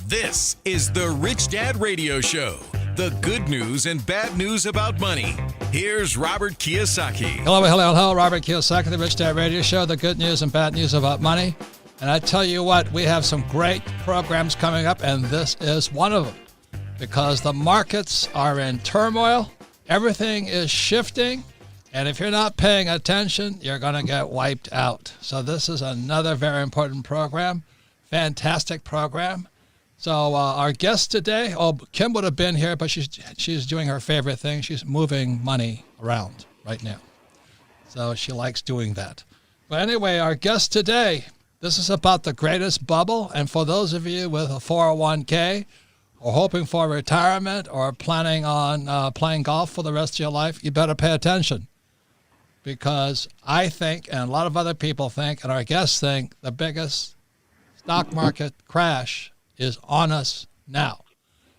This is the Rich Dad Radio Show. The good news and bad news about money. Here's Robert Kiyosaki. Hello. Robert Kiyosaki, the Rich Dad Radio Show. The good news and bad news about money. And I tell you what, we have some great programs coming up, and this is one of them. Because the markets are in turmoil, everything is shifting, and if you're not paying attention, you're going to get wiped out. So this is another very important program, fantastic program. So our guest today, Kim would have been here, but she's doing her favorite thing. She's moving money around right now. So she likes doing that. But anyway, our guest today, this is about the greatest bubble. And for those of you with a 401k or hoping for retirement or planning on playing golf for the rest of your life, you better pay attention. Because I think, and a lot of other people think, and our guests think, the biggest stock market crash is on us now.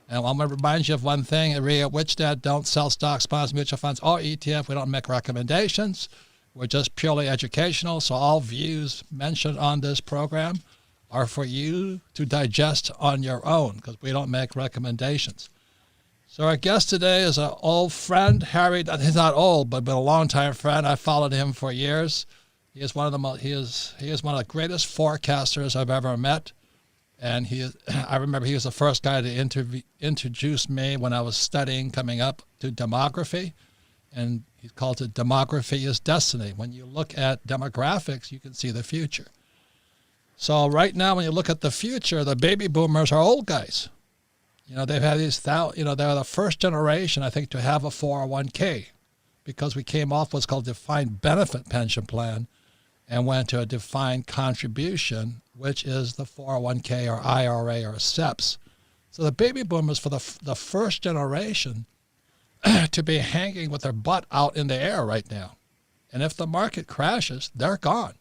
And I'm going to remind you of one thing. At Rich Dad don't sell stocks, bonds, mutual funds, or ETF. We don't make recommendations. We're just purely educational. So all views mentioned on this program are for you to digest on your own because we don't make recommendations. So our guest today is an old friend, Harry. He's not old, but been a long-time friend. I followed him for years. He is one of the greatest forecasters I've ever met. And I remember he was the first guy to introduce me when I was studying coming up to demography. And he called it Demography is Destiny. When you look at demographics, you can see the future. So right now, when you look at the future, the baby boomers are old guys. You know, they've had these, they're the first generation, I think, to have a 401k because we came off what's called defined benefit pension plan and went to a defined contribution, which is the 401k or IRA or SEPs. So the baby boomers for the first generation to be hanging with their butt out in the air right now. And if the market crashes, they're gone.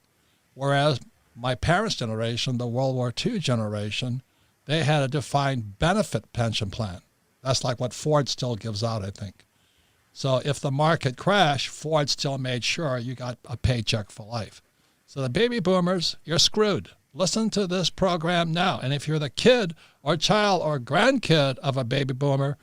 Whereas my parents' generation, the World War II generation, they had a defined benefit pension plan. That's like what Ford still gives out, I think. So if the market crashed, Ford still made sure you got a paycheck for life. So the baby boomers, you're screwed. Listen to this program now. And if you're the kid or child or grandkid of a baby boomer,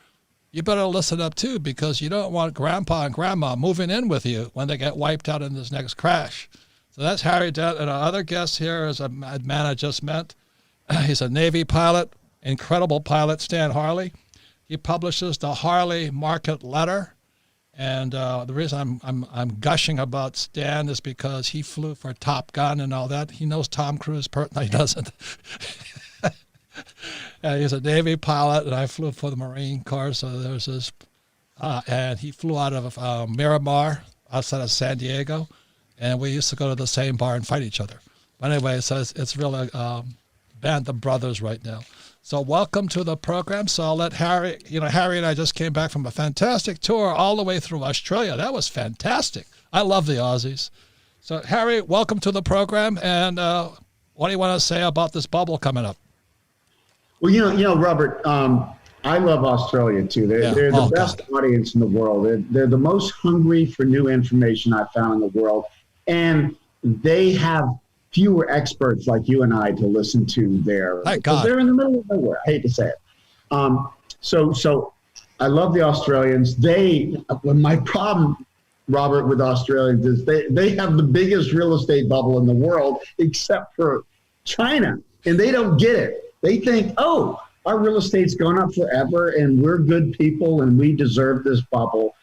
you better listen up too, because you don't want grandpa and grandma moving in with you when they get wiped out in this next crash. So that's Harry Dent. And our other guest here is a man I just met. He's a Navy pilot, incredible pilot, Stan Harley. He publishes the Harley Market Letter. And the reason I'm gushing about Stan is because he flew for Top Gun and all that. He knows Tom Cruise. No, he doesn't. And he's a Navy pilot, and I flew for the Marine Corps. So there's this, and he flew out of Miramar, outside of San Diego, and we used to go to the same bar and fight each other. But anyway, so it's really band of brothers right now. So welcome to the program. So I'll let Harry, Harry and I just came back from a fantastic tour all the way through Australia. That was fantastic. I love the Aussies. So Harry, welcome to the program. And what do you want to say about this bubble coming up? Well, Robert, I love Australia too. They're the best audience in the world. They're the most hungry for new information I've found in the world. And they have fewer experts like you and I to listen to there. They're in the middle of nowhere. I hate to say it. So I love the Australians. My problem, Robert, with Australians is they have the biggest real estate bubble in the world, except for China. And they don't get it. They think, our real estate's gone up forever and we're good people and we deserve this bubble.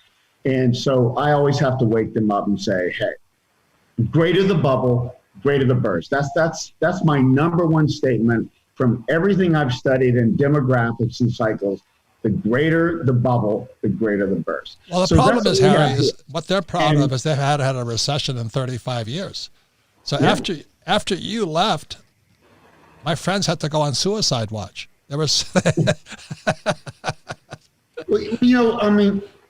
And so I always have to wake them up and say, hey, greater the bubble, greater the burst. That's my number one statement from everything I've studied in demographics and cycles. The greater the bubble, the greater the burst. Well, the problem is, Harry, what they're proud of is they've had a recession in 35 years. So after you left, my friends had to go on suicide watch. There was,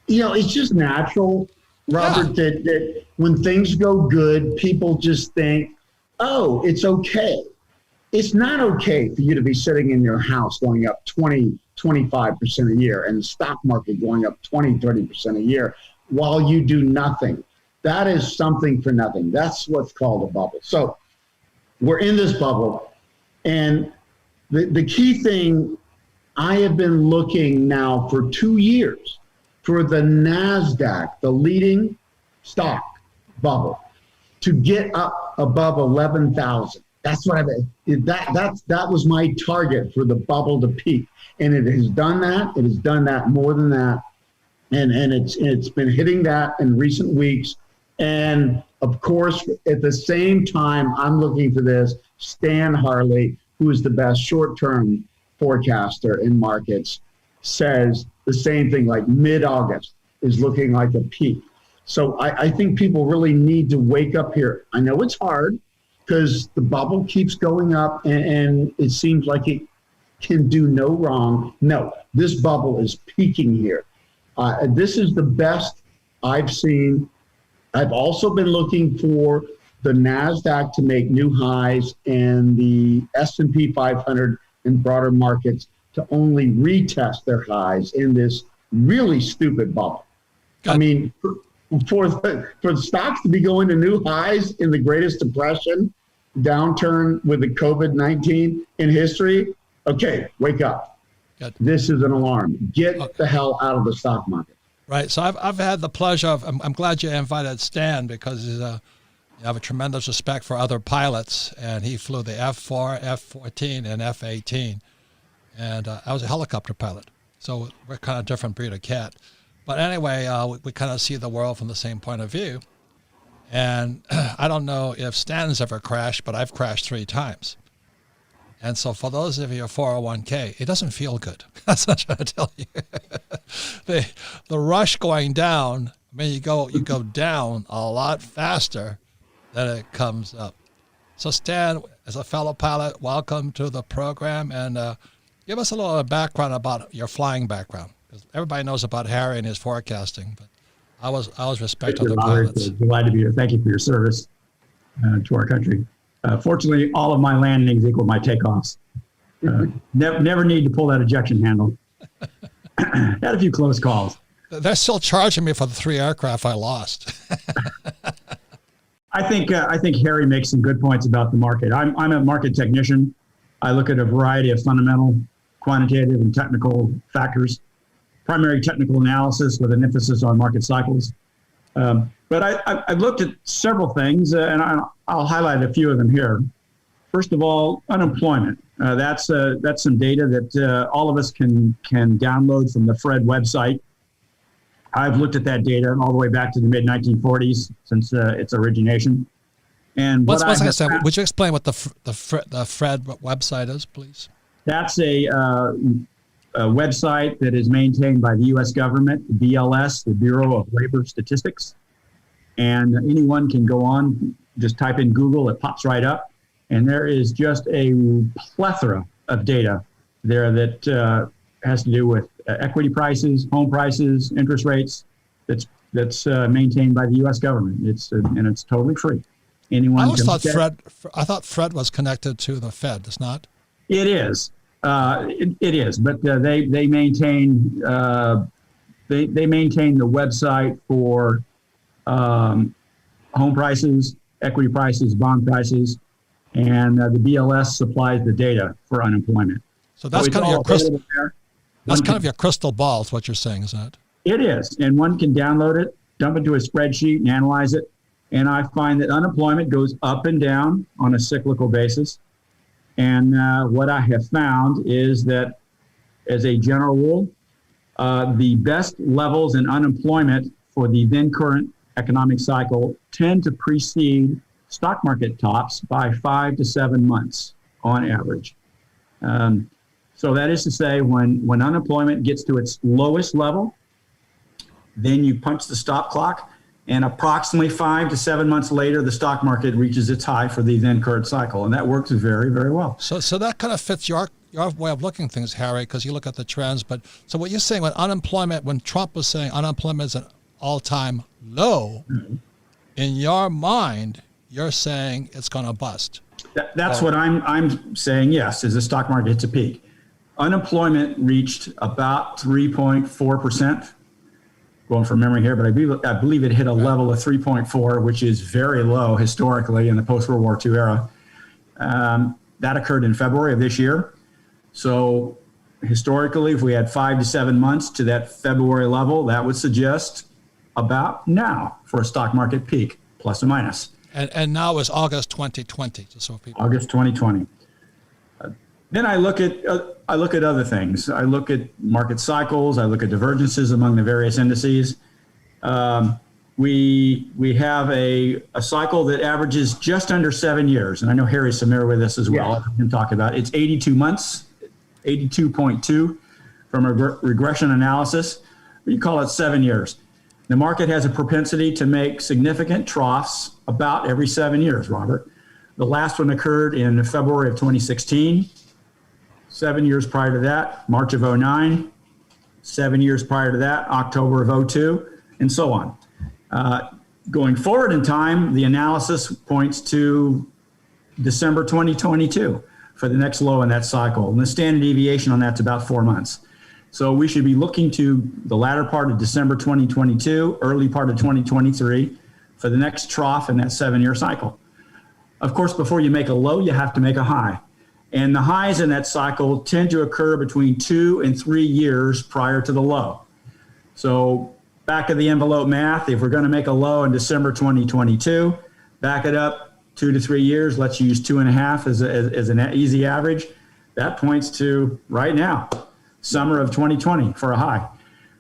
it's just natural, Robert, that when things go good, people just think, it's okay. It's not okay for you to be sitting in your house going up 20, 25% a year and the stock market going up 20, 30% a year while you do nothing. That is something for nothing. That's what's called a bubble. So we're in this bubble. And the key thing I have been looking now for 2 years for the NASDAQ, the leading stock bubble, to get up above 11,000. That's what that was my target for the bubble to peak. And it has done that. It has done that more than that. And it's been hitting that in recent weeks. And of course, at the same time, I'm looking for this Stan Harley, who is the best short-term forecaster in markets, says the same thing, like mid-August is looking like a peak. So I think people really need to wake up here. I know it's hard because the bubble keeps going up and it seems like it can do no wrong. No, this bubble is peaking here. This is the best I've seen. I've also been looking for the NASDAQ to make new highs and the S&P 500 and broader markets to only retest their highs in this really stupid bubble. I mean, for the stocks to be going to new highs in the greatest depression, downturn with the COVID-19 in history, okay, wake up. Good. This is an alarm. Get the hell out of the stock market. Right. So I've had the pleasure of, I'm glad you invited Stan because he's I have a tremendous respect for other pilots, and he flew the F4, F-14, and F-18. And I was a helicopter pilot. So we're kind of different breed of cat. But anyway, we kind of see the world from the same point of view. And I don't know if Stan's ever crashed, but I've crashed 3 times. And so for those of you 401k, it doesn't feel good. That's what I'm trying to tell you. The rush going down, I mean, you go down a lot faster than it comes up. So Stan, as a fellow pilot, welcome to the program, and give us a little background about your flying background. Because everybody knows about Harry and his forecasting, but I always respect other pilots. Glad to be here. Thank you for your service to our country. Fortunately, all of my landings equal my takeoffs. Never need to pull that ejection handle. Had a few close calls. They're still charging me for the 3 aircraft I lost. I think Harry makes some good points about the market. I'm a market technician. I look at a variety of fundamental, quantitative, and technical factors. Primary technical analysis with an emphasis on market cycles. But I've looked at several things, and I'll highlight a few of them here. First of all, unemployment. That's some data that all of us can download from the Fred website. I've looked at that data all the way back to the mid-1940s since its origination. And would you explain what the Fred website is, please? That's a website that is maintained by the U.S. government, BLS, the Bureau of Labor Statistics. And anyone can go on, just type in Google, it pops right up. And there is just a plethora of data there that has to do with equity prices, home prices, interest rates. That's maintained by the U.S. government. It's totally free. Anyone. I thought Fred was connected to the Fed. It's not. It is. It is, but they maintain they maintain the website for home prices, equity prices, bond prices, and the BLS supplies the data for unemployment. So that's kind of your crystal. That's kind of your crystal ball, is what you're saying, is that? It is, and one can download it, dump it into a spreadsheet, and analyze it. And I find that unemployment goes up and down on a cyclical basis. And what I have found is that, as a general rule, the best levels in unemployment for the then current economic cycle tend to precede stock market tops by 5 to 7 months on average. So that is to say, when unemployment gets to its lowest level, then you punch the stop clock, and approximately 5 to 7 months later, the stock market reaches its high for the then current cycle, and that works very, very well. So that kind of fits your way of looking at things, Harry, because you look at the trends. But so what you're saying, when Trump was saying unemployment is an all-time low, in your mind, you're saying it's going to bust. That's what I'm saying. Yes, as the stock market hits a peak, unemployment reached about 3.4%. Going from memory here, but I believe it hit a level of 3.4, which is very low historically in the post-World War II era. That occurred in February of this year. So historically, if we had 5 to 7 months to that February level, that would suggest about now for a stock market peak, plus or minus. And now is August 2020, just so people. August 2020. Then I look at other things. I look at market cycles. I look at divergences among the various indices. We have a cycle that averages just under 7 years, and I know Harry's familiar with this as well. Yeah. I can talk about it. It's 82 months, 82.2 from a regression analysis. You call it 7 years. The market has a propensity to make significant troughs about every 7 years, Robert. The last one occurred in February of 2016. 7 years prior to that, March of 2009. 7 years prior to that, October of 2002, and so on. Going forward in time, the analysis points to December 2022 for the next low in that cycle. And the standard deviation on that's about 4 months. So we should be looking to the latter part of December 2022, early part of 2023 for the next trough in that 7-year cycle. Of course, before you make a low, you have to make a high. And the highs in that cycle tend to occur between 2 and 3 years prior to the low. So back of the envelope math, if we're going to make a low in December 2022, back it up 2 to 3 years, let's use 2.5 as an easy average. That points to right now, summer of 2020 for a high.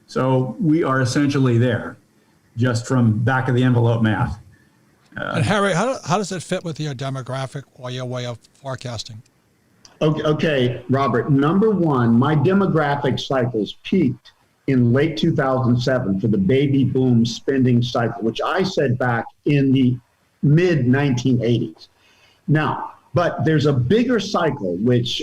So we are essentially there just from back of the envelope math. And Harry, how does it fit with your demographic or your way of forecasting? Okay, Robert. Number one, my demographic cycles peaked in late 2007 for the baby boom spending cycle, which I said back in the mid 1980s. Now, but there's a bigger cycle, which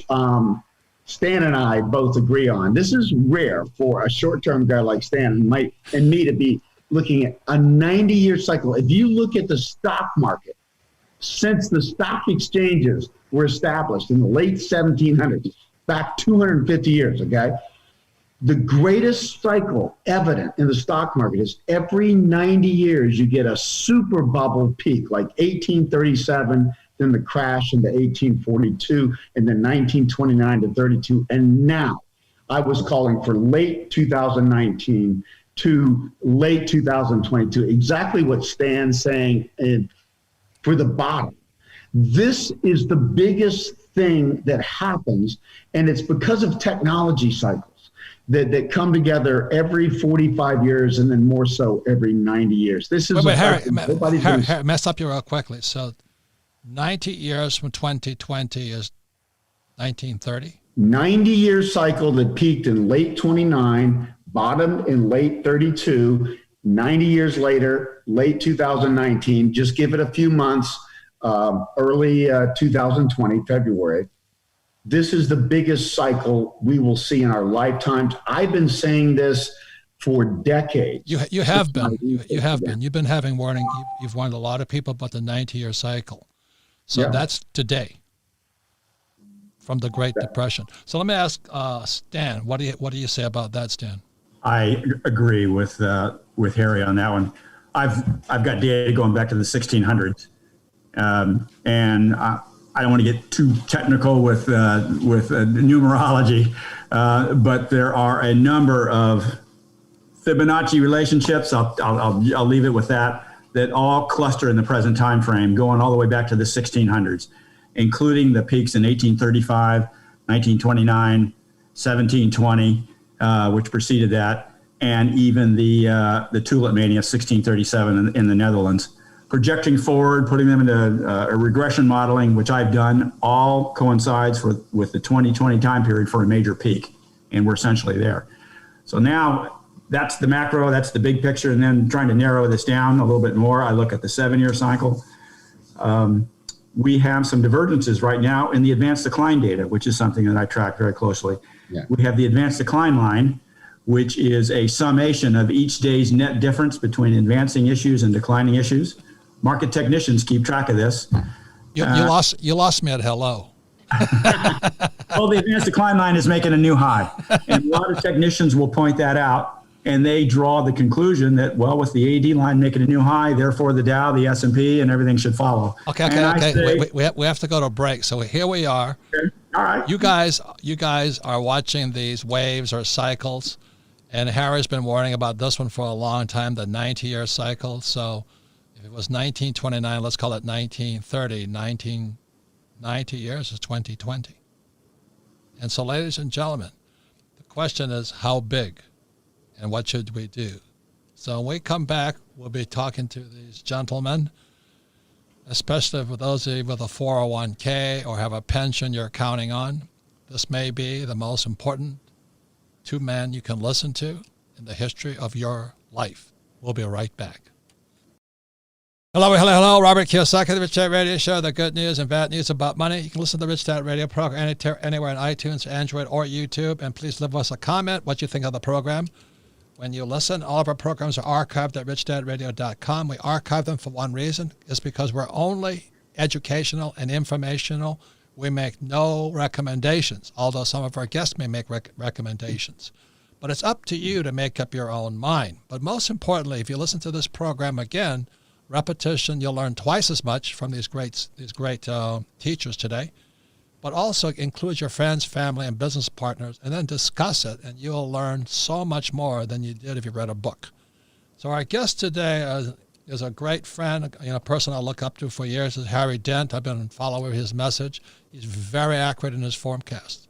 Stan and I both agree on. This is rare for a short-term guy like Stan and me to be looking at a 90-year cycle. If you look at the stock market, since the stock exchanges were established in the late 1700s, back 250 years, okay? The greatest cycle evident in the stock market is every 90 years you get a super bubble peak, like 1837, then the crash into 1842, and then 1929 to 32. And now I was calling for late 2019 to late 2022, exactly what Stan's saying for the bottom. This is the biggest thing that happens, and it's because of technology cycles that come together every 45 years and then more so every 90 years. This is Harry, mess up you real quickly. So 90 years from 2020 is 1930? 90-year cycle that peaked in late 29, bottomed in late 32, 90 years later, late 2019, just give it a few months, early 2020, February. This is the biggest cycle we will see in our lifetimes. I've been saying this for decades. You have been. You have been. You've been having warning. You've warned a lot of people about the 90-year cycle. So that's today from the Great Depression. So let me ask Stan, what do you say about that, Stan? I agree with Harry on that one. I've got data going back to the 1600s, and I don't want to get too technical with numerology, but there are a number of Fibonacci relationships. I'll leave it with that all cluster in the present time frame, going all the way back to the 1600s, including the peaks in 1835, 1929, 1720, which preceded that, and even the tulip mania 1637 in the Netherlands. Projecting forward, putting them into a regression modeling, which I've done, all coincides with the 2020 time period for a major peak, and we're essentially there. So now that's the macro, that's the big picture, and then trying to narrow this down a little bit more, I look at the 7-year cycle. We have some divergences right now in the advanced decline data, which is something that I track very closely. Yeah. We have the advanced decline line, which is a summation of each day's net difference between advancing issues and declining issues. Market technicians keep track of this. You lost me at hello. Well, the advanced decline line is making a new high, and a lot of technicians will point that out, and they draw the conclusion that, well, with the AD line making a new high, therefore the Dow, the S&P, and everything should follow. Okay. We have to go to a break. So here we are. Okay. All right. You guys are watching these waves or cycles, and Harry's been warning about this one for a long time, the 90-year cycle. So if it was 1929, let's call it 1930. 1990 years is 2020. And so, ladies and gentlemen, the question is how big and what should we do? So when we come back, we'll be talking to these gentlemen, especially for those of you with a 401k or have a pension you're counting on. This may be the most important two men you can listen to in the history of your life. We'll be right back. Hello. Robert Kiyosaki, the Rich Dad Radio Show, the good news and bad news about money. You can listen to the Rich Dad Radio program anywhere on iTunes, Android, or YouTube. And please leave us a comment, what you think of the program. When you listen, all of our programs are archived at richdadradio.com. We archive them for one reason. It's because we're only educational and informational. We make no recommendations, although some of our guests may make recommendations. But it's up to you to make up your own mind. But most importantly, if you listen to this program again, repetition, you'll learn twice as much from these great teachers today. But also include your friends, family, and business partners, and then discuss it, and you'll learn so much more than you did if you read a book. So our guest today is a great friend, a person I look up to for years, is Harry Dent. I've been following his message. He's very accurate in his forecast.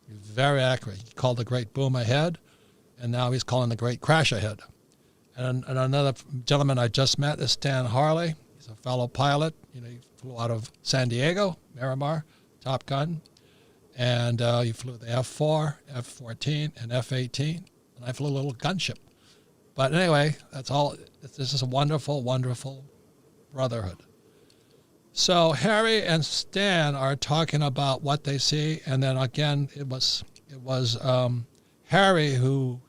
He's very accurate. He called the great boom ahead, and now he's calling the great crash ahead. And another gentleman I just met is Stan Harley. He's a fellow pilot. He flew out of San Diego, Miramar, Top Gun, and he flew the F-4, F-14, and F-18, and I flew a little gunship. But anyway, that's all. This is a wonderful, wonderful brotherhood. So Harry and Stan are talking about what they see, and then again, it was Harry who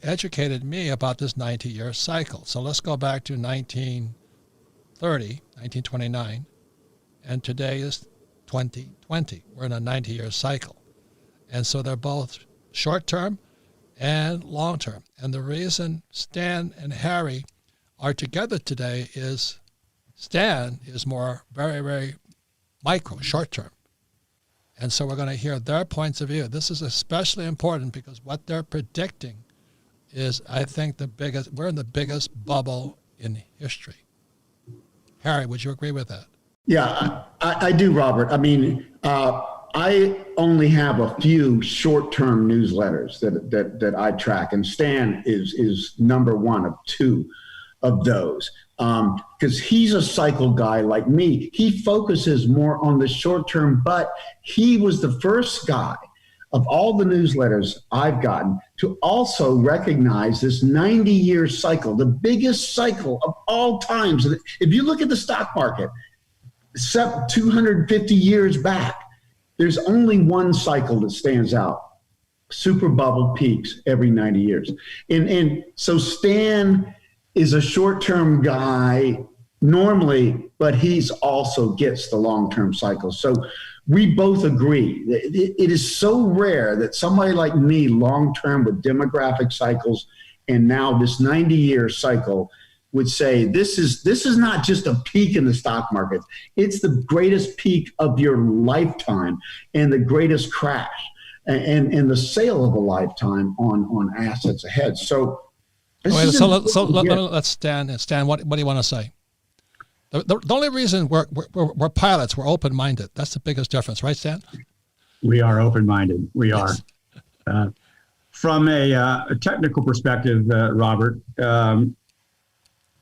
educated me about this 90-year cycle. So let's go back to 1929, and today is 2020. We're in a 90-year cycle. And so they're both short-term and long-term. And the reason Stan and Harry are together today is Stan is more very, very micro, short-term. And so we're going to hear their points of view. This is especially important because what they're predicting is, I think, we're in the biggest bubble in history. Harry, would you agree with that? Yeah, I do, Robert. I mean, I only have a few short-term newsletters that I track, and Stan is number one of two of those. Because he's a cycle guy like me. He focuses more on the short term, but he was the first guy of all the newsletters I've gotten to also recognize this 90-year cycle, the biggest cycle of all times. If you look at the stock market, except 250 years back, there's only one cycle that stands out. Super bubble peaks every 90 years. And so Stan is a short-term guy normally, but he's also gets the long-term cycle. So we both agree that it is so rare that somebody like me, long-term with demographic cycles, and now this 90-year cycle would say, this is not just a peak in the stock market. It's the greatest peak of your lifetime and the greatest crash and the sale of a lifetime on assets ahead. So let's Stan. Stan, what do you want to say? The only reason we're pilots, we're open-minded. That's the biggest difference, right, Stan? We are open-minded. We Yes. are. From a technical perspective, Robert,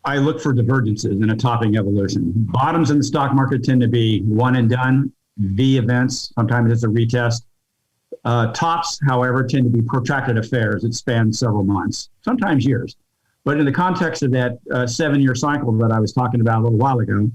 I look for divergences in a topping evolution. Bottoms in the stock market tend to be one and done, V events. Sometimes it's a retest. Tops, however, tend to be protracted affairs that span several months, sometimes years. But in the context of that 7-year cycle that I was talking about a little while ago,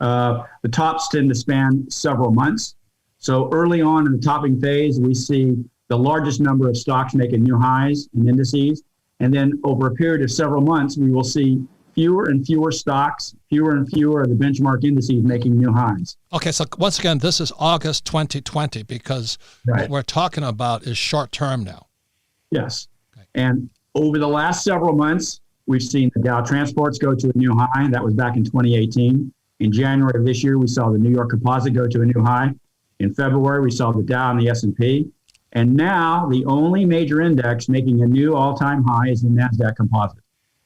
the tops tend to span several months. So early on in the topping phase, we see the largest number of stocks making new highs and indices. And then over a period of several months, we will see fewer and fewer stocks, fewer and fewer of the benchmark indices making new highs. Okay, so once again, this is August 2020 because what we're talking about is short term now. Yes. Okay. And over the last several months, we've seen the Dow Transports go to a new high. That was back in 2018. In January of this year, we saw the New York Composite go to a new high. In February, we saw the Dow and the S&P. And now the only major index making a new all-time high is the NASDAQ composite.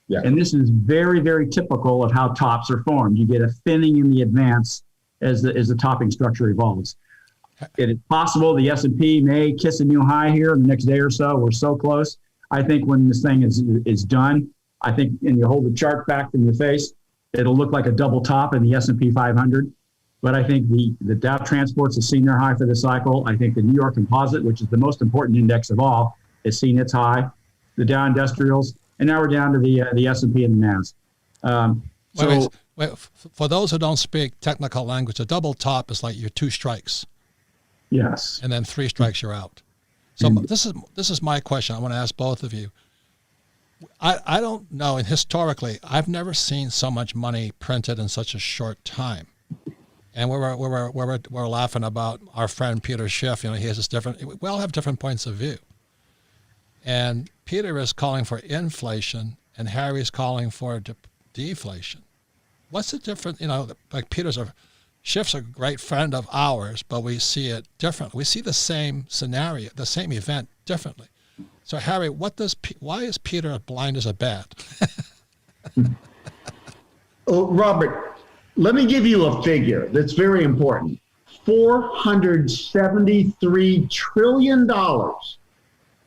Yeah. And this is very, very typical of how tops are formed. You get a thinning in the advance as the topping structure evolves. It is possible the S&P may kiss a new high here in the next day or so. We're so close. I think when this thing is done, I think, and you hold the chart back from your face, it'll look like a double top in the S&P 500. But I think the Dow Transports has seen their high for the cycle. I think the New York Composite, which is the most important index of all, has seen its high. The Dow Industrials, and now we're down to the S&P and the NAS. Wait, for those who don't speak technical language, a double top is like your 2 strikes. Yes. And then 3 strikes, you're out. So this is my question. I want to ask both of you. I don't know, and historically, I've never seen so much money printed in such a short time. And we're laughing about our friend Peter Schiff. You know, he has this different. We all have different points of view. And Peter is calling for inflation, and Harry's calling for deflation. What's the difference? You know, like Schiff's a great friend of ours, but we see it differently. We see the same scenario, the same event differently. So Harry, why is Peter blind as a bat? Oh, Robert, let me give you a figure that's very important. $473 trillion,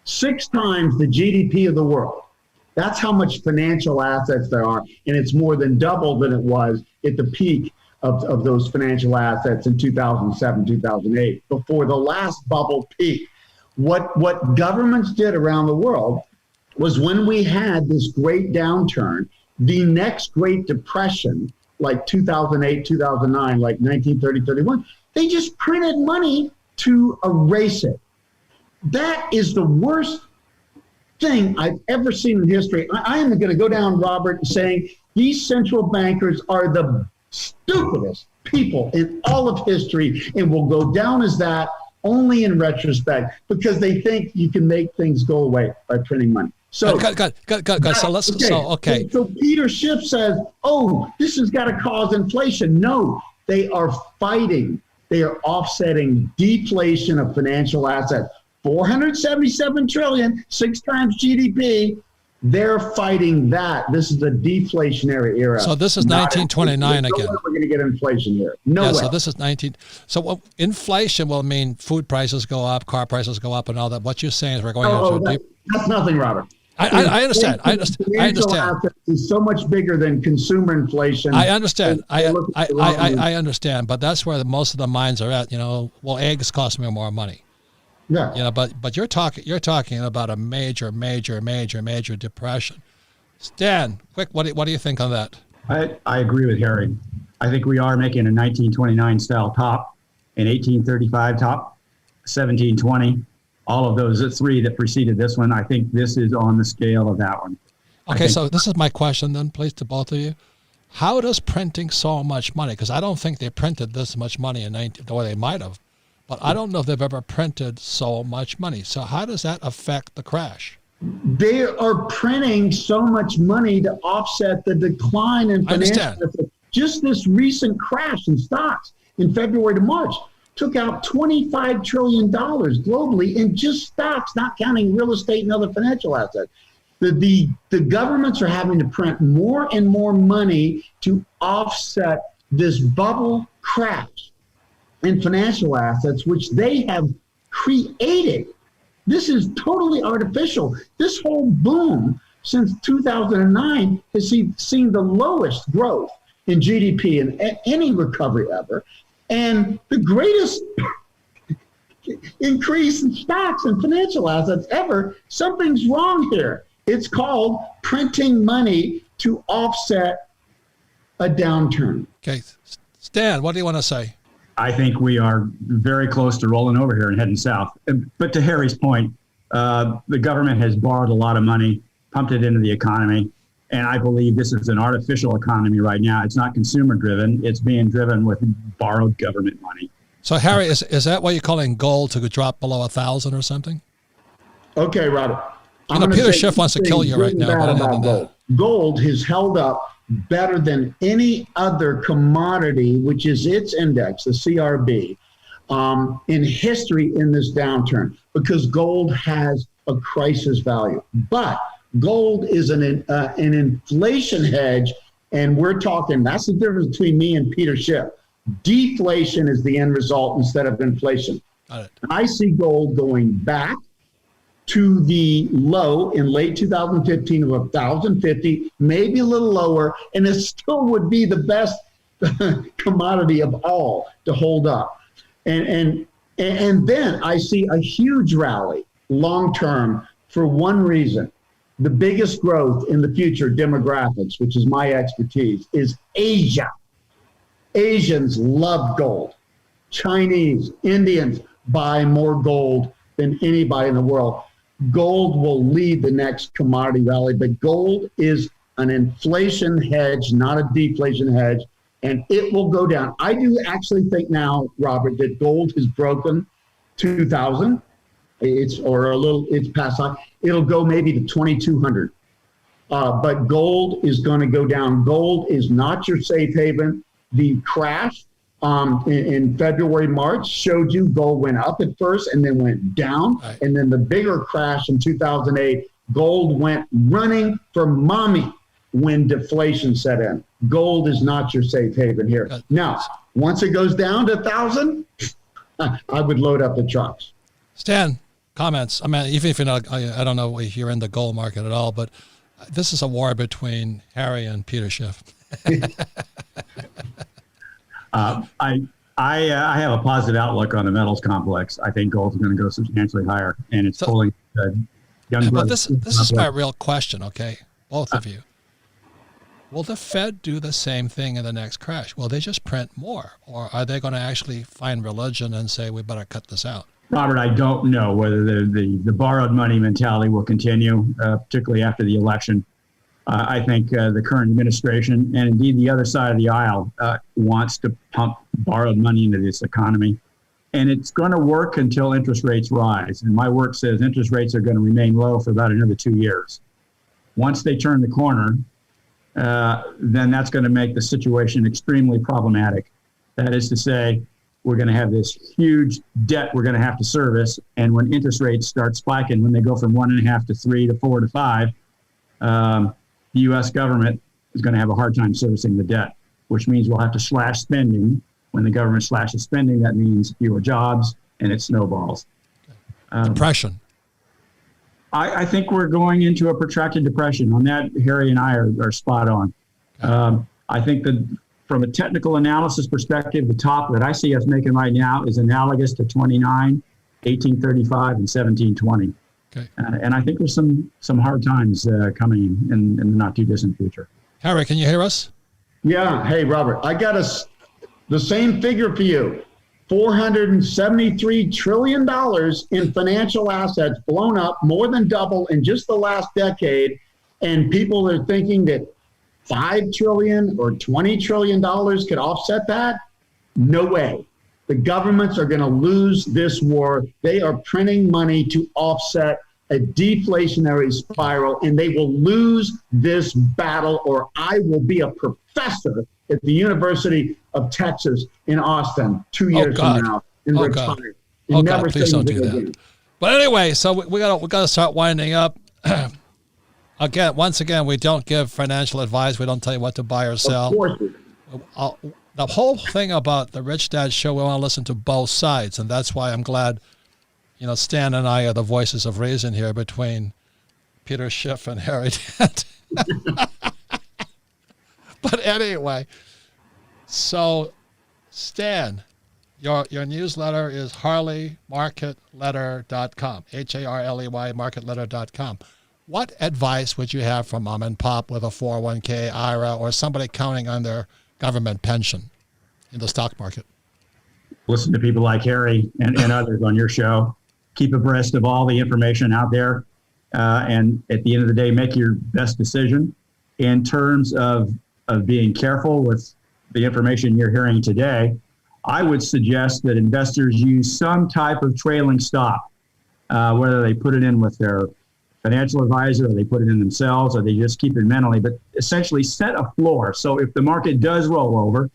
6 times the GDP of the world. That's how much financial assets there are, and it's more than double than it was at the peak of those financial assets in 2007, 2008, before the last bubble peak. What governments did around the world was, when we had this great downturn, the next Great Depression, like 2008, 2009, like 1930, 31, they just printed money to erase it. That is the worst thing I've ever seen in history. I am going to go down, Robert, saying these central bankers are the stupidest people in all of history, and will go down as that only in retrospect, because they think you can make things go away by printing money. So, good. So Peter Schiff says, oh, this has got to cause inflation. No, they are fighting. They are offsetting deflation of financial assets. 477 trillion, 6 times GDP. They're fighting that. This is the deflationary era. So this is 1929 again. We're going to get inflation here. No way. So this is 19. So inflation will mean food prices go up, car prices go up, and all that. What you're saying is we're going that's nothing, Robert. I understand. I understand. It's so much bigger than consumer inflation. I understand. I understand. But that's where most of the minds are at. You know, well, eggs cost me more money. Yeah. You know, but you're talking about a major depression. Stan, quick, what do you think on that? I agree with Harry. I think we are making a 1929 style top, an 1835 top, 1720. All of those 3 that preceded this one. I think this is on the scale of that one. Okay, so this is my question then, please, to both of you. How does printing so much money? Because I don't think they printed this much money in the way they might have. But I don't know if they've ever printed so much money. So how does that affect the crash? They are printing so much money to offset the decline in financial. Just this recent crash in stocks in February to March took out $25 trillion globally in just stocks, not counting real estate and other financial assets. The governments are having to print more and more money to offset this bubble crash in financial assets, which they have created. This is totally artificial. This whole boom since 2009 has seen the lowest growth in GDP in any recovery ever, and the greatest increase in stocks and financial assets ever. Something's wrong here. It's called printing money to offset a downturn. Okay. Stan, what do you want to say? I think we are very close to rolling over here and heading south. But to Harry's point, the government has borrowed a lot of money, pumped it into the economy. And I believe this is an artificial economy right now. It's not consumer driven. It's being driven with borrowed government money. So Harry, is that why you're calling gold to drop below 1,000 or something? Okay, Robert. Peter Schiff wants to kill you right now. Gold has held up better than any other commodity, which is its index, the CRB, in history in this downturn because gold has a crisis value. But gold is an inflation hedge, and we're talking, that's the difference between me and Peter Schiff. Deflation is the end result instead of inflation. Got it. I see gold going back to the low in late 2015 of 1,050, maybe a little lower, and it still would be the best commodity of all to hold up. And then I see a huge rally long term for one reason. The biggest growth in the future, demographics, which is my expertise, is Asia. Asians love gold. Chinese, Indians buy more gold than anybody in the world. Gold will lead the next commodity rally, but gold is an inflation hedge, not a deflation hedge, and it will go down. I do actually think now, Robert, that gold has broken 2,000. It's past that. It'll go maybe to 2,200. But gold is going to go down. Gold is not your safe haven. The crash in February, March showed you gold went up at first and then went down. Right. And then the bigger crash in 2008, gold went running for mommy when deflation set in. Gold is not your safe haven here. Now, once it goes down to 1,000, I would load up the trucks. Stan, comments. I mean, even if you're not, I don't know if you're in the gold market at all, but this is a war between Harry and Peter Schiff. I have a positive outlook on the metals complex. I think gold is going to go substantially higher, and it's pulling young. But this is my real question, okay? Both of you. Will the Fed do the same thing in the next crash? Will they just print more, or are they going to actually find religion and say we better cut this out? Robert, I don't know whether the borrowed money mentality will continue, particularly after the election. I think the current administration and indeed the other side of the aisle wants to pump borrowed money into this economy. And it's going to work until interest rates rise. And my work says interest rates are going to remain low for about another 2 years. Once they turn the corner, then that's going to make the situation extremely problematic. That is to say, we're going to have this huge debt we're going to have to service. And when interest rates start spiking, when they go from 1.5 to 3 to 4 to 5, the U.S. government is going to have a hard time servicing the debt, which means we'll have to slash spending. When the government slashes spending, that means fewer jobs, and it snowballs. Depression. I think we're going into a protracted depression. On that, Harry and I are spot on. I think that from a technical analysis perspective, the top that I see us making right now is analogous to 29, 1835, and 1720. Okay. And I think there's some hard times coming in the not too distant future. Harry, can you hear us? Yeah. Hey, Robert, I got the same figure for you. $473 trillion in financial assets blown up, more than double in just the last decade. And people are thinking that $5 trillion or $20 trillion could offset that. No way. The governments are going to lose this war. They are printing money to offset a deflationary spiral, and they will lose this battle, or I will be a professor at the University of Texas in Austin 2 years from now and retire. Oh, God, please don't do that. Again. But anyway, so we got to start winding up. Once again, we don't give financial advice. We don't tell you what to buy or sell. Of course we do. The whole thing about the Rich Dad Show, we want to listen to both sides, and that's why I'm glad, Stan and I are the voices of reason here between Peter Schiff and Harry Dent. But anyway, so Stan, your newsletter is harleymarketletter.com, HARLEY marketletter.com. What advice would you have for mom and pop with a 401k, IRA, or somebody counting on their government pension in the stock market? Listen to people like Harry and others on your show. Keep abreast of all the information out there. And at the end of the day, make your best decision in terms of being careful with the information you're hearing today. I would suggest that investors use some type of trailing stop, whether they put it in with their financial advisor, or they put it in themselves, or they just keep it mentally, but essentially set a floor. So if the market does roll over,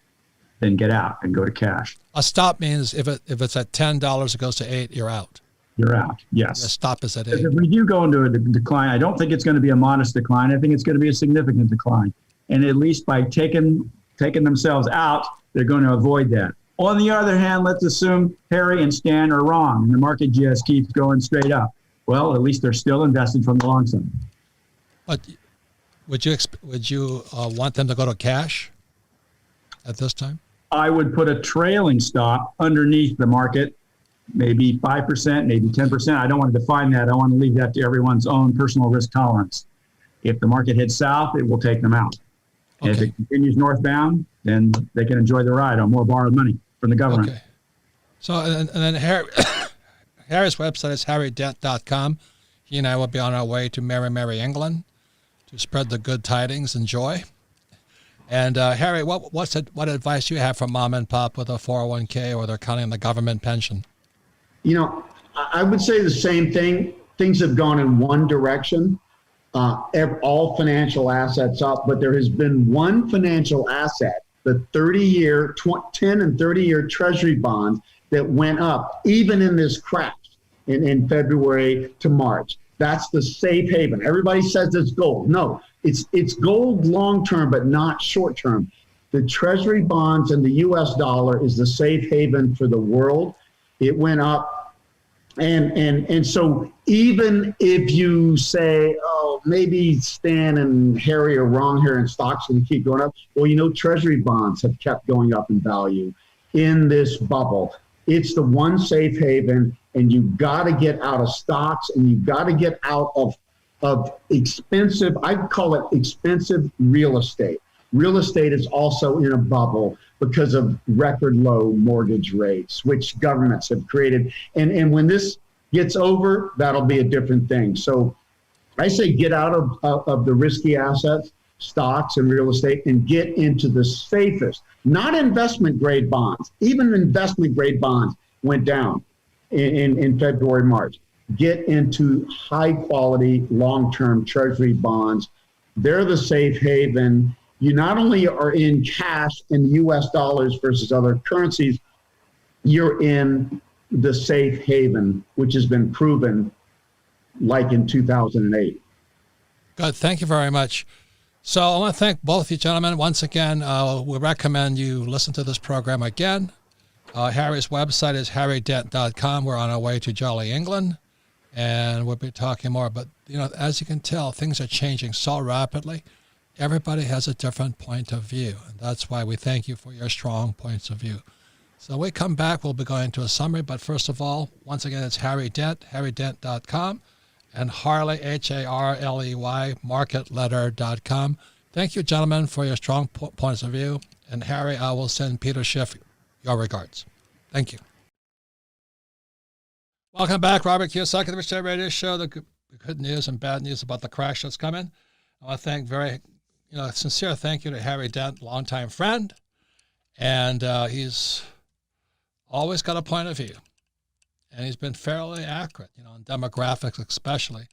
then get out and go to cash. A stop means if it's at $10, it goes to $8, you're out. You're out. Yes. The stop is at 8. If we do go into a decline, I don't think it's going to be a modest decline. I think it's going to be a significant decline. And at least by taking themselves out, they're going to avoid that. On the other hand, let's assume Harry and Stan are wrong and the market just keeps going straight up. Well, at least they're still invested from the long side. But would you want them to go to cash at this time? I would put a trailing stop underneath the market, maybe 5%, maybe 10%. I don't want to define that. I want to leave that to everyone's own personal risk tolerance. If the market heads south, it will take them out. Okay. If it continues northbound, then they can enjoy the ride on more borrowed money from the government. Okay. So, and then Harry's website is harrydebt.com. He and I will be on our way to merry England to spread the good tidings and joy. And Harry, what advice do you have for mom and pop with a 401k or they're counting the government pension? I would say the same thing. Things have gone in one direction. All financial assets up, but there has been one financial asset, the 30-year, 10 and 30-year Treasury bonds that went up even in this crash in February to March. That's the safe haven. Everybody says it's gold. No, it's gold long term, but not short term. The Treasury bonds and the U.S. dollar is the safe haven for the world. It went up, and so even if you say, oh, maybe Stan and Harry are wrong here and stocks going to keep going up, well, Treasury bonds have kept going up in value in this bubble. It's the one safe haven, and you've got to get out of stocks, and you've got to get out of expensive, I call it expensive real estate. Real estate is also in a bubble because of record low mortgage rates, which governments have created. And when this gets over, that'll be a different thing. So I say get out of the risky assets, stocks and real estate, and get into the safest, not investment grade bonds. Even investment grade bonds went down in February, March. Get into high quality, long-term Treasury bonds. They're the safe haven. You not only are in cash in US dollars versus other currencies, you're in the safe haven, which has been proven like in 2008. Good. Thank you very much. So I want to thank both of you gentlemen. Once again, we recommend you listen to this program again. Harry's website is harrydebt.com. We're on our way to Jolly England, and we'll be talking more. But, as you can tell, things are changing so rapidly. Everybody has a different point of view, and that's why we thank you for your strong points of view. So when we come back, we'll be going into a summary. But first of all, once again, it's Harry Dent, harrydebt.com, and Harley, Harley, marketletter.com. Thank you, gentlemen, for your strong points of view. And Harry, I will send Peter Schiff your regards. Thank you. Welcome back. Robert Kiyosaki, the Rich Dad Radio Show, the good news and bad news about the crash that's coming. I want to thank sincere thank you to Harry Dent, longtime friend. And he's always got a point of view. And he's been fairly accurate, on demographics especially.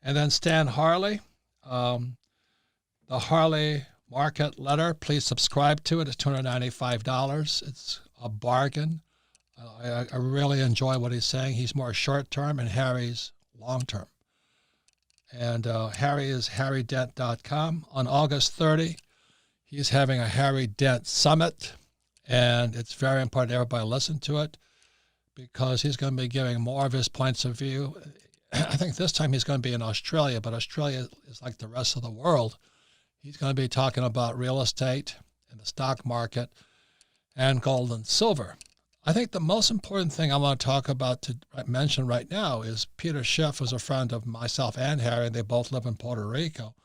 And then Stan Harley, the Harley Market Letter. Please subscribe to it. It's $295. It's a bargain. I really enjoy what he's saying. He's more short-term, and Harry's long-term. And Harry is harrydebt.com. On August 30, he's having a Harry Dent Summit, and it's very important everybody listen to it because he's going to be giving more of his points of view. I think this time he's going to be in Australia, but Australia is like the rest of the world. He's going to be talking about real estate and the stock market and gold and silver. I think the most important thing I want to talk about to mention right now is Peter Schiff was a friend of myself and Harry. They both live in Puerto Rico.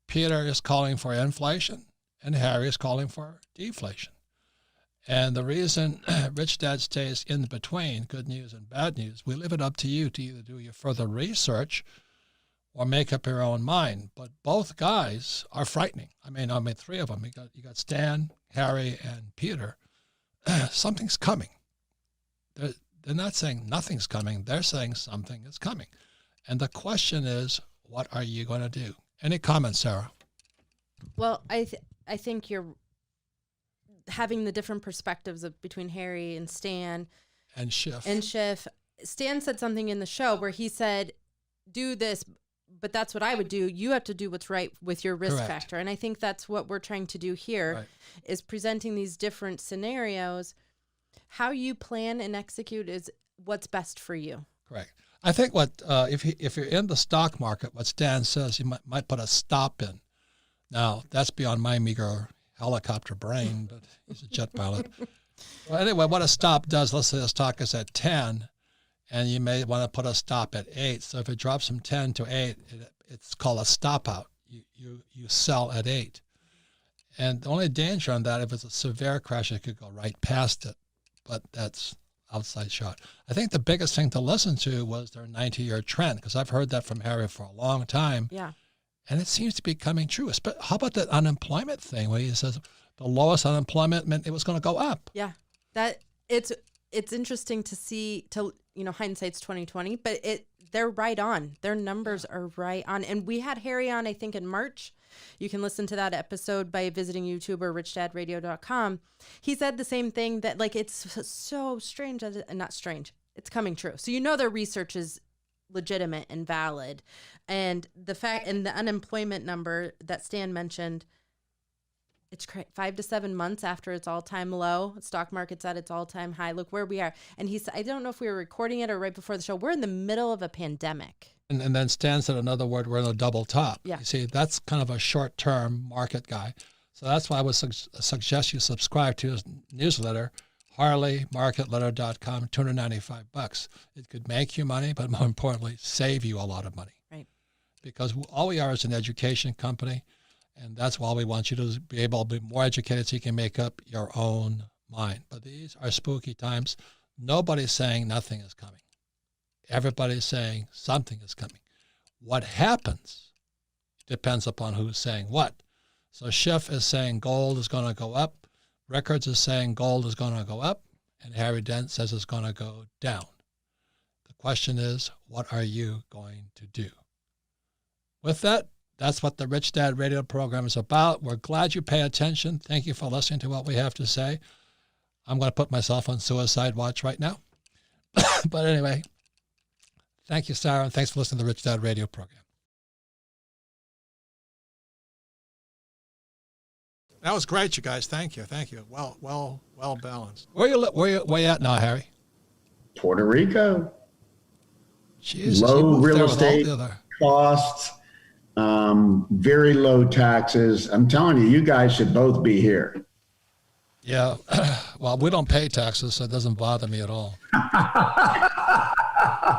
Peter is calling for inflation, and Harry is calling for deflation. And the reason Rich Dad stays in between good news and bad news, we leave it up to you to either do your further research or make up your own mind. But both guys are frightening. I mean, three of them. You got Stan, Harry, and Peter. Something's coming. They're not saying nothing's coming. They're saying something is coming. And the question is, what are you going to do? Any comments, Sarah? Well, I think having the different perspectives between Harry and Stan and Schiff. Stan said something in the show where he said, do this, but that's what I would do. You have to do what's right with your risk factor. And I think that's what we're trying to do here, is presenting these different scenarios. How you plan and execute is what's best for you. Correct. I think what if you're in the stock market, what Stan says, you might put a stop in. Now, that's beyond my meager helicopter brain, but he's a jet pilot. Well, anyway, what a stop does, let's say the stock is at 10, and you may want to put a stop at 8. So if it drops from 10 to 8, it's called a stop out. You sell at 8. And the only danger on that, if it's a severe crash, it could go right past it. But that's outside shot. I think the biggest thing to listen to was their 90-year trend, because I've heard that from Harry for a long time. Yeah. And it seems to be coming true. How about that unemployment thing where he says the lowest unemployment meant it was going to go up? Yeah. That it's interesting to see, hindsight's 2020, but they're right on. Their numbers are right on. And we had Harry on, I think, in March. You can listen to that episode by visiting YouTube or richdadradio.com. He said the same thing, that it's so strange, not strange, it's coming true. So their research is legitimate and valid. And the fact, and the unemployment number that Stan mentioned, it's 5 to 7 months after its all-time low. Stock market's at its all-time high. Look where we are. And he said, I don't know if we were recording it or right before the show, we're in the middle of a pandemic. And then Stan said another word, we're in a double top. Yeah. You see, that's kind of a short-term market guy. So that's why I would suggest you subscribe to his newsletter, HarleyMarketLetter.com, $295. It could make you money, but more importantly, save you a lot of money. Right. Because all we are is an education company, and that's why we want you to be able to be more educated so you can make up your own mind. But these are spooky times. Nobody's saying nothing is coming. Everybody's saying something is coming. What happens depends upon who's saying what. So Schiff is saying gold is going to go up. Records is saying gold is going to go up. And Harry Dent says it's going to go down. The question is, what are you going to do? With that, that's what the Rich Dad Radio program is about. We're glad you pay attention. Thank you for listening to what we have to say. I'm going to put myself on suicide watch right now. But anyway, thank you, Sarah, and thanks for listening to the Rich Dad Radio program. That was great, you guys. Thank you. Thank you. Well balanced. Where you at now, Harry? Puerto Rico. Jesus, low real estate costs, very low taxes. I'm telling you, you guys should both be here. Yeah. Well, we don't pay taxes, so it doesn't bother me at all.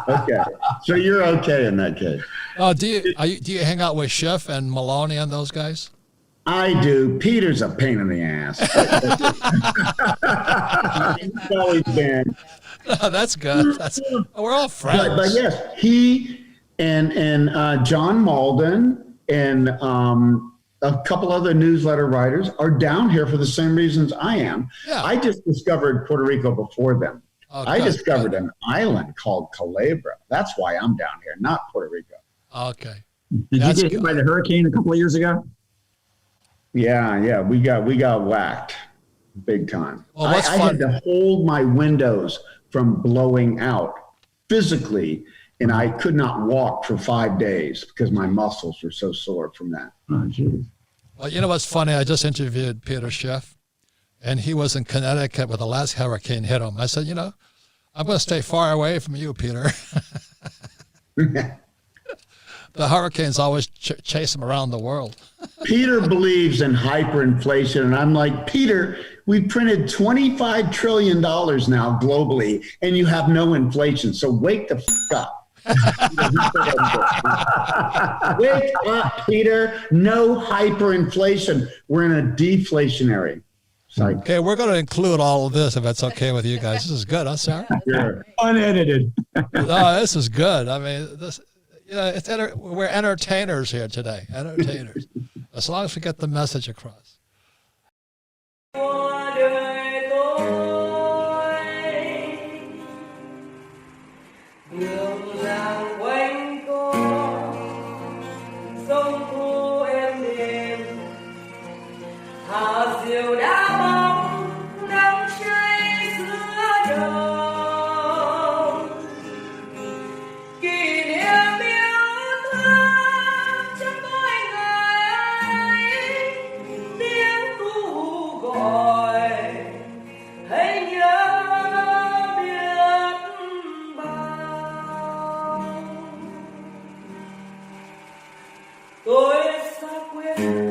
Okay. So you're okay in that case. Oh, do you hang out with Schiff and Maloney and those guys? I do. Peter's a pain in the ass. He's always been. Oh, that's good. We're all friends. But yes, he and John Malden and a couple other newsletter writers are down here for the same reasons I am. Yeah. I just discovered Puerto Rico before them. Oh, I discovered an island called Culebra. That's why I'm down here, not Puerto Rico. Okay. Did you get hit by the hurricane a couple of years ago? Yeah. We got whacked big time. Well, I had to hold my windows from blowing out physically, and I could not walk for 5 days because my muscles were so sore from that. Oh, geez. Well, you know what's funny? I just interviewed Peter Schiff, and he was in Connecticut when the last hurricane hit him. I said, I'm going to stay far away from you, Peter. The hurricanes always chase him around the world. Peter believes in hyperinflation, and I'm like, Peter, we printed $25 trillion now globally, and you have no inflation. So wake the up. Wake up, Peter. No hyperinflation. We're in a deflationary cycle. Okay, we're going to include all of this if that's okay with you guys. This is good, huh, Sarah? Sure. Unedited. Oh, this is good. I mean, this. We're entertainers here today. Entertainers. As long as we get the message across. Diệu đã mong Boy, it's stuck with